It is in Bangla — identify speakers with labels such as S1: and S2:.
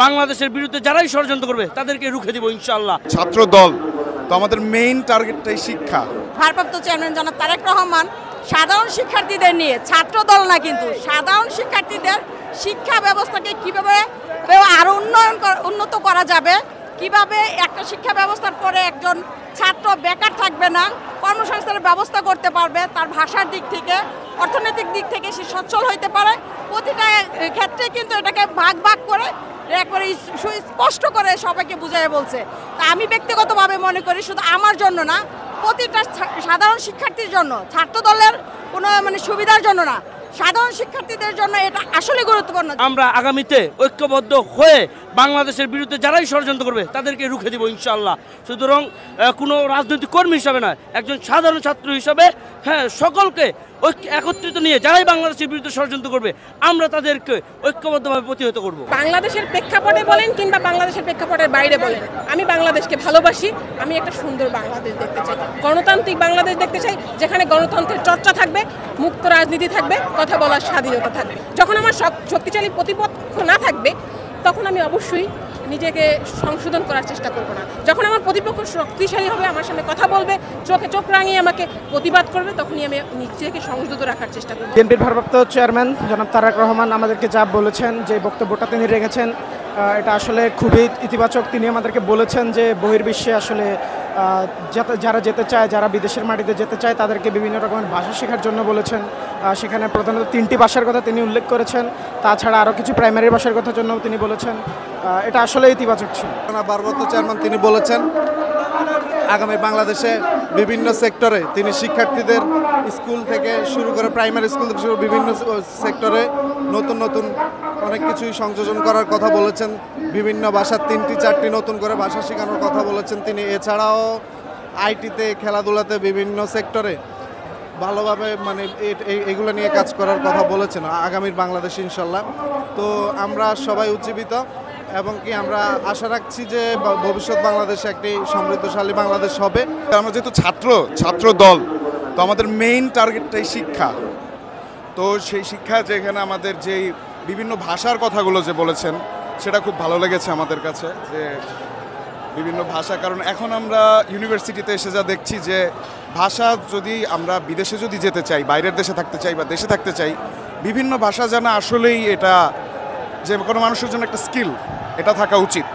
S1: বাংলাদেশের বিরুদ্ধে যারাই ষড়যন্ত্র করবে তাদেরকে রুখে দিব ইনশাআল্লাহ।
S2: ছাত্র দল তো আমাদের মেইন টার্গেটটাই শিক্ষা।
S3: ভারপ্রাপ্ত চেয়ারম্যান জনাব তারেক রহমান সাধারণ শিক্ষার্থীদের নিয়ে, ছাত্র দল না কিন্তু সাধারণ শিক্ষার্থীদের শিক্ষা ব্যবস্থাকে কিভাবে আরো উন্নত করা যাবে, কিভাবে একটা শিক্ষা ব্যবস্থার পরে একজন ছাত্র বেকার থাকবে না, কর্মসংস্থানের ব্যবস্থা করতে পারবে, তার ভাষার দিক থেকে অর্থনৈতিক দিক থেকে সে সচ্ছল হইতে পারে, প্রতিটা ক্ষেত্রে কিন্তু এটাকে ভাগ ভাগ করে একবারে সুস্পষ্ট করে সবাইকে বুঝিয়ে বলছে। তা আমি ব্যক্তিগতভাবে মনে করি শুধু আমার জন্য না, প্রতিটা সাধারণ শিক্ষার্থীর জন্য, ছাত্র দলের কোনো সুবিধার জন্য না, সাধারণ শিক্ষার্থীদের জন্য এটা আসলে গুরুত্বপূর্ণ।
S1: আমরা আগামীতে ঐক্যবদ্ধ হয়ে বাংলাদেশের বিরুদ্ধে যারাই ষড়যন্ত্র করবে তাদেরকে রুখে দিব ইনশাআল্লাহ। সুতরাং কোনো রাজনৈতিক কর্মী হিসাবে নয়, একজন সাধারণ ছাত্র হিসাবে সকলকে একত্রিত নিয়ে যারাই বাংলাদেশের বিরুদ্ধে ষড়যন্ত্র করবে আমরা তাদেরকে ঐক্যবদ্ধভাবে প্রতিহত করব।
S4: বাংলাদেশের প্রেক্ষাপটে বলেন কিংবা বাংলাদেশের প্রেক্ষাপটের বাইরে বলেন, আমি বাংলাদেশকে ভালোবাসি। আমি একটা সুন্দর বাংলাদেশ দেখতে চাই, গণতান্ত্রিক বাংলাদেশ দেখতে চাই, যেখানে গণতন্ত্রের চর্চা থাকবে, মুক্ত রাজনীতি থাকবে, কথা বলার স্বাধীনতা থাকবে। যখন আমার শক্তিশালী প্রতিপক্ষ না থাকবে তখন আমি অবশ্যই নিজেকে সংশোধন করার চেষ্টা করব না। যখন আমার প্রতিপক্ষ শক্তিশালী হবে, আমার সামনে কথা বলবে, চোখে চোখ রাঙিয়ে আমাকে প্রতিবাদ করবে, তখনই আমি নিজেকে সংযত রাখার চেষ্টা করব।
S5: বিএনপির ভারপ্রাপ্ত চেয়ারম্যান জনাব তারেক রহমান আমাদেরকে যা বলেছেন, যে বক্তব্যটা তিনি রেখেছেন, এটা আসলে খুবই ইতিবাচক। তিনি আমাদেরকে বলেছেন যে বহির্বিশ্বে আসলে যারা যেতে চায়, যারা বিদেশের মাটিতে যেতে চায়, তাদেরকে বিভিন্ন রকমের ভাষা শেখার জন্য বলেছেন। সেখানে প্রধানত 3টি ভাষার কথা তিনি উল্লেখ করেছেন, তাছাড়া আরও কিছু প্রাইমারি ভাষার কথার জন্য তিনি বলেছেন। এটা আসলে ইতিবাচক ছিল।
S6: ভারপ্রাপ্ত চেয়ারম্যান তিনি বলেছেন আগামী বাংলাদেশে বিভিন্ন সেক্টরে তিনি শিক্ষার্থীদের স্কুল থেকে শুরু করে প্রাইমারি স্কুল থেকে শুরু বিভিন্ন সেক্টরে নতুন নতুন অনেক কিছুই সংযোজন করার কথা বলেছেন। বিভিন্ন ভাষার 3টি 4টি নতুন করে ভাষা শেখানোর কথা বলেছেন তিনি। এছাড়াও আইটিতে, খেলাধুলাতে, বিভিন্ন সেক্টরে ভালোভাবে এগুলো নিয়ে কাজ করার কথা বলেছেন আগামীর বাংলাদেশ ইনশাল্লাহ। তো আমরা সবাই উজ্জীবিত এবং কি আমরা আশা রাখছি যে ভবিষ্যৎ বাংলাদেশে একটি সমৃদ্ধশালী বাংলাদেশ হবে।
S2: আমরা যেহেতু ছাত্র দল তো আমাদের মেইন টার্গেটটাই শিক্ষা। তো সেই শিক্ষা যেখানে আমাদের যেই বিভিন্ন ভাষার কথাগুলো যে বলেছেন সেটা খুব ভালো লেগেছে আমাদের কাছে, যে বিভিন্ন ভাষা। কারণ এখন আমরা ইউনিভার্সিটিতে এসে যা দেখছি যে ভাষা যদি আমরা বিদেশে যদি যেতে চাই, বাইরের দেশে থাকতে চাই বা দেশে থাকতে চাই, বিভিন্ন ভাষা জানা আসলেই এটা যে কোনো মানুষের জন্য একটা স্কিল, এটা থাকা উচিত।